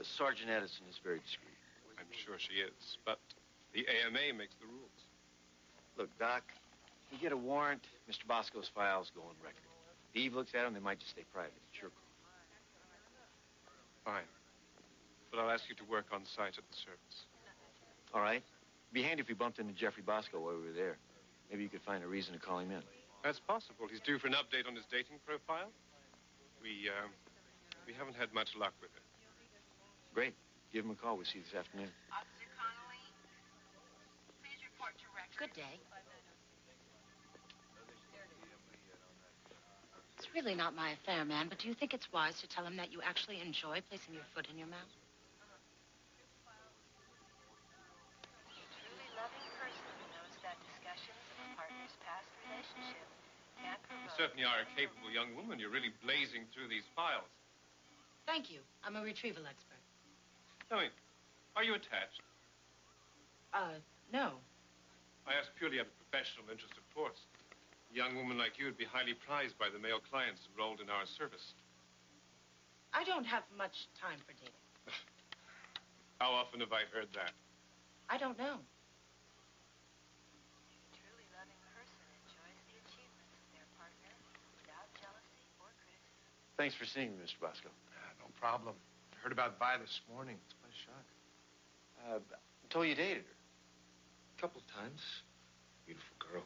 Sergeant Edison is very discreet. I'm sure she is, but the AMA makes the rules. Look, Doc, you get a warrant, Mr. Bosco's files go on record. If Eve looks at them, they might just stay private. It's your call. Fine. But I'll ask you to work on site at the service. All right. It'd be handy if we bumped into Jeffrey Bosco while we were there. Maybe you could find a reason to call him in. That's possible. He's due for an update on his dating profile. We haven't had much luck with it. Great. Give him a call. We'll see you this afternoon. Officer Connolly, please report to record. Good day. It's really not my affair, man, but do you think it's wise to tell him that you actually enjoy placing your foot in your mouth? A truly loving person knows that discussions of a partner's past relationship can't provoke... You certainly are a capable young woman. You're really blazing through these files. Thank you. I'm a retrieval expert. Tell me, are you attached? No. I ask purely out of professional interest, of course. A young woman like you would be highly prized by the male clients enrolled in our service. I don't have much time for dating. How often have I heard that? I don't know. A truly loving person enjoys the achievements of their partner without jealousy or criticism. Thanks for seeing me, Mr. Bosco. No problem. I heard about Vi this morning. It's quite a shock. I told you dated her. A couple of times. Beautiful girl.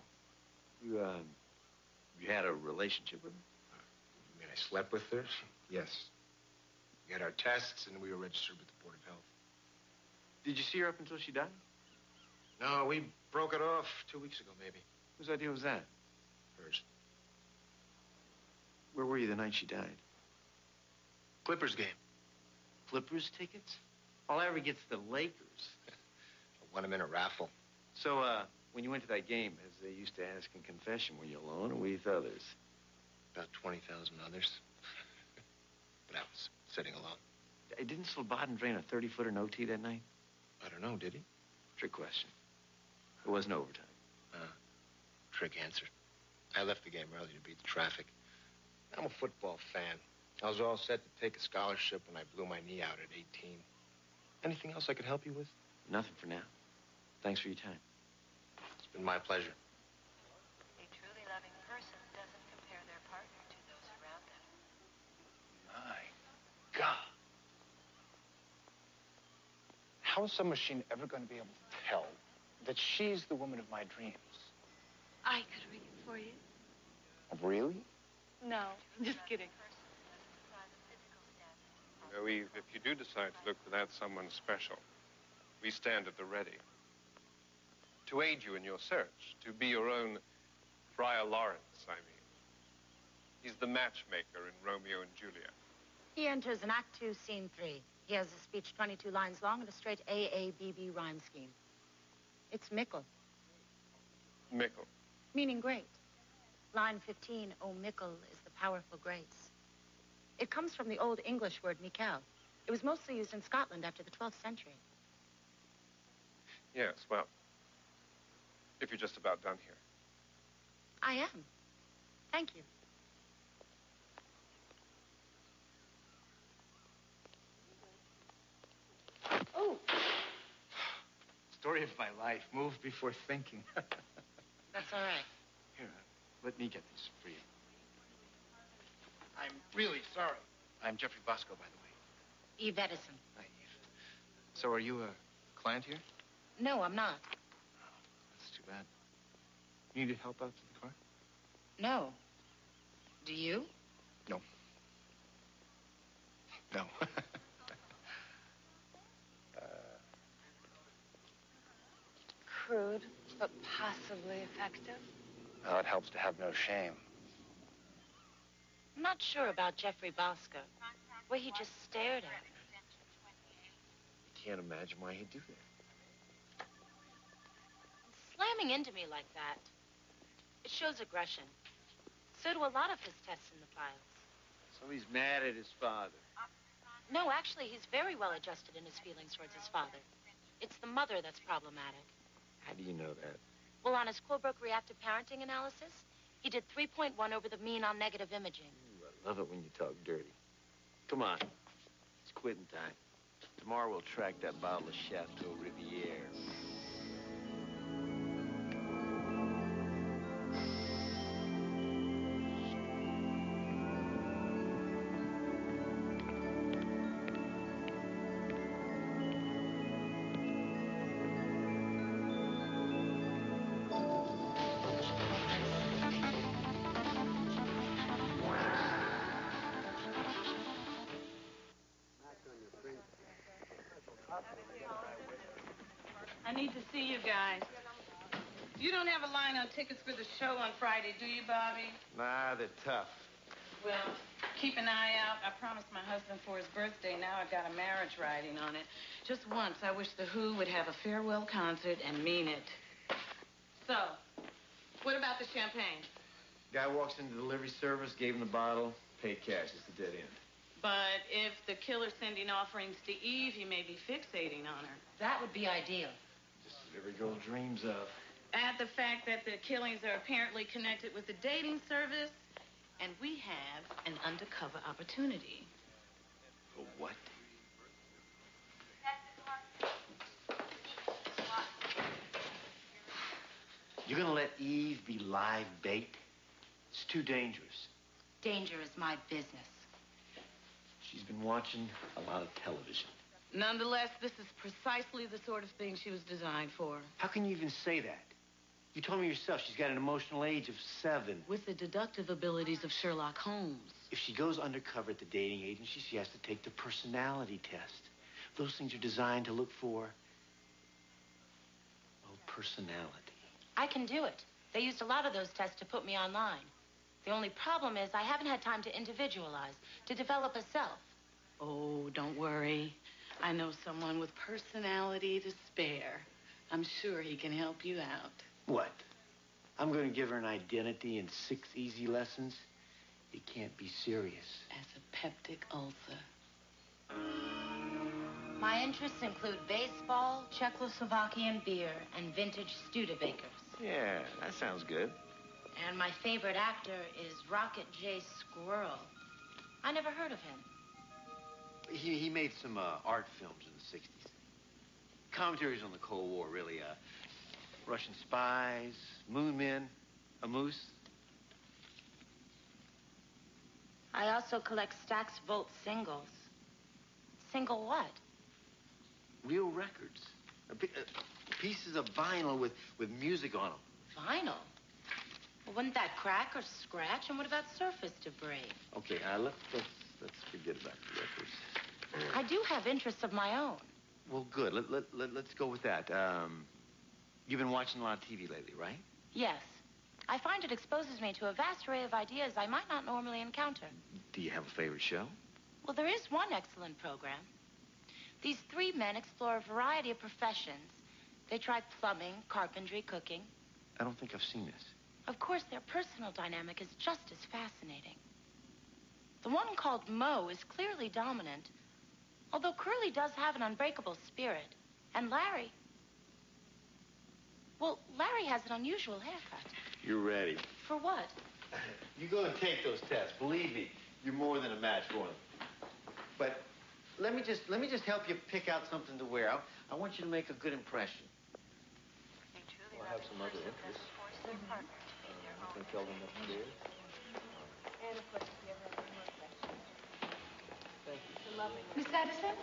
You had a relationship with her? You mean I slept with her? Yes. We had our tests, and we were registered with the Board of Health. Did you see her up until she died? No, we broke it off 2 weeks ago, maybe. Whose idea was that? Hers. Where were you the night she died? Clippers game. Clippers tickets? All I ever get's the Lakers. I won them in a raffle. So, when you went to that game, as they used to ask in confession, were you alone or with others? About 20,000 others. But I was sitting alone. Didn't Slobodan drain a 30-footer in OT that night? I don't know, did he? Trick question. It wasn't overtime. Trick answer. I left the game early to beat the traffic. I'm a football fan. I was all set to take a scholarship when I blew my knee out at 18. Anything else I could help you with? Nothing for now. Thanks for your time. It's been my pleasure. A truly loving person doesn't compare their partner to those around them. My God. How is some machine ever going to be able to tell that she's the woman of my dreams? I could ring it for you. Really? No, just kidding. You know, Eve, if you do decide to look for that someone special, we stand at the ready. To aid you in your search, to be your own Friar Lawrence, I mean. He's the matchmaker in Romeo and Juliet. He enters in Act 2, Scene 3. He has a speech 22 lines long and a straight AABB rhyme scheme. It's Mickle. Mickle. Meaning great. Line 15, oh, Mickle is the powerful grace. It comes from the Old English word Mikel. It was mostly used in Scotland after the 12th century. Yes, well, if you're just about done here. I am. Thank you. Oh. Story of my life. Move before thinking. That's all right. Here, let me get these for you. I'm really sorry. I'm Jeffrey Bosco, by the way. Eve Edison. Hi, Eve. So are you a client here? No, I'm not. Oh, that's too bad. You needed help out to the car? No. Do you? No. No. Crude, but possibly effective. Well, it helps to have no shame. I'm not sure about Jeffrey Bosco. The way he just stared at me. You can't imagine why he'd do that. Slamming into me like that. It shows aggression. So do a lot of his tests in the files. So he's mad at his father. No, actually, he's very well adjusted in his feelings towards his father. It's the mother that's problematic. How do you know that? Well, on his Colebrook reactive parenting analysis, he did 3.1 over the mean on negative imaging. Ooh, I love it when you talk dirty. Come on. It's quitting time. Tomorrow we'll track that bottle of Chateau Riviere. I need to see you guys. You don't have a line on tickets for the show on Friday, do you, Bobby? Nah, they're tough. Well, keep an eye out. I promised my husband for his birthday. Now I've got a marriage riding on it. Just once, I wish the Who would have a farewell concert and mean it. So, what about the champagne? Guy walks into the delivery service, gave him the bottle, paid cash. It's the dead end. But if the killer's sending offerings to Eve, he may be fixating on her. That would be ideal. Just what every girl dreams of. Add the fact that the killings are apparently connected with the dating service, and we have an undercover opportunity. For what? You're gonna let Eve be live bait? It's too dangerous. Danger is my business. She's been watching a lot of television. Nonetheless, this is precisely the sort of thing she was designed for. How can you even say that? You told me yourself she's got an emotional age of 7. With the deductive abilities of Sherlock Holmes. If she goes undercover at the dating agency, she has to take the personality test. Those things are designed to look for, well, personality. I can do it. They used a lot of those tests to put me online. The only problem is I haven't had time to individualize, to develop a self. Oh, don't worry. I know someone with personality to spare. I'm sure he can help you out. What? I'm going to give her an identity in 6 easy lessons? It can't be serious. As a peptic ulcer. My interests include baseball, Czechoslovakian beer, and vintage Studebakers. Yeah, that sounds good. And my favorite actor is Rocket J. Squirrel. I never heard of him. He made some art films in the 60s. Commentaries on the Cold War, really. Russian spies, moon men, a moose. I also collect Stax Volt singles. Single what? Real records. Pieces of vinyl with music on them. Vinyl? Well, wouldn't that crack or scratch? And what about surface debris? Okay, let's forget about the records. I do have interests of my own. Well, good. Let's go with that. You've been watching a lot of TV lately, right? Yes. I find it exposes me to a vast array of ideas I might not normally encounter. Do you have a favorite show? Well, there is one excellent program. These 3 men explore a variety of professions. They try plumbing, carpentry, cooking. I don't think I've seen this. Of course, their personal dynamic is just as fascinating. The one called Mo is clearly dominant, although Curly does have an unbreakable spirit. And Larry... Well, Larry has an unusual haircut. You're ready. For what? You go and take those tests. Believe me, you're more than a match for them. But let me just help you pick out something to wear. I want you to make a good impression. I'll have some other interests. I can tell them upstairs. And of course, if you ever have any more questions. Thank you. Miss Addison?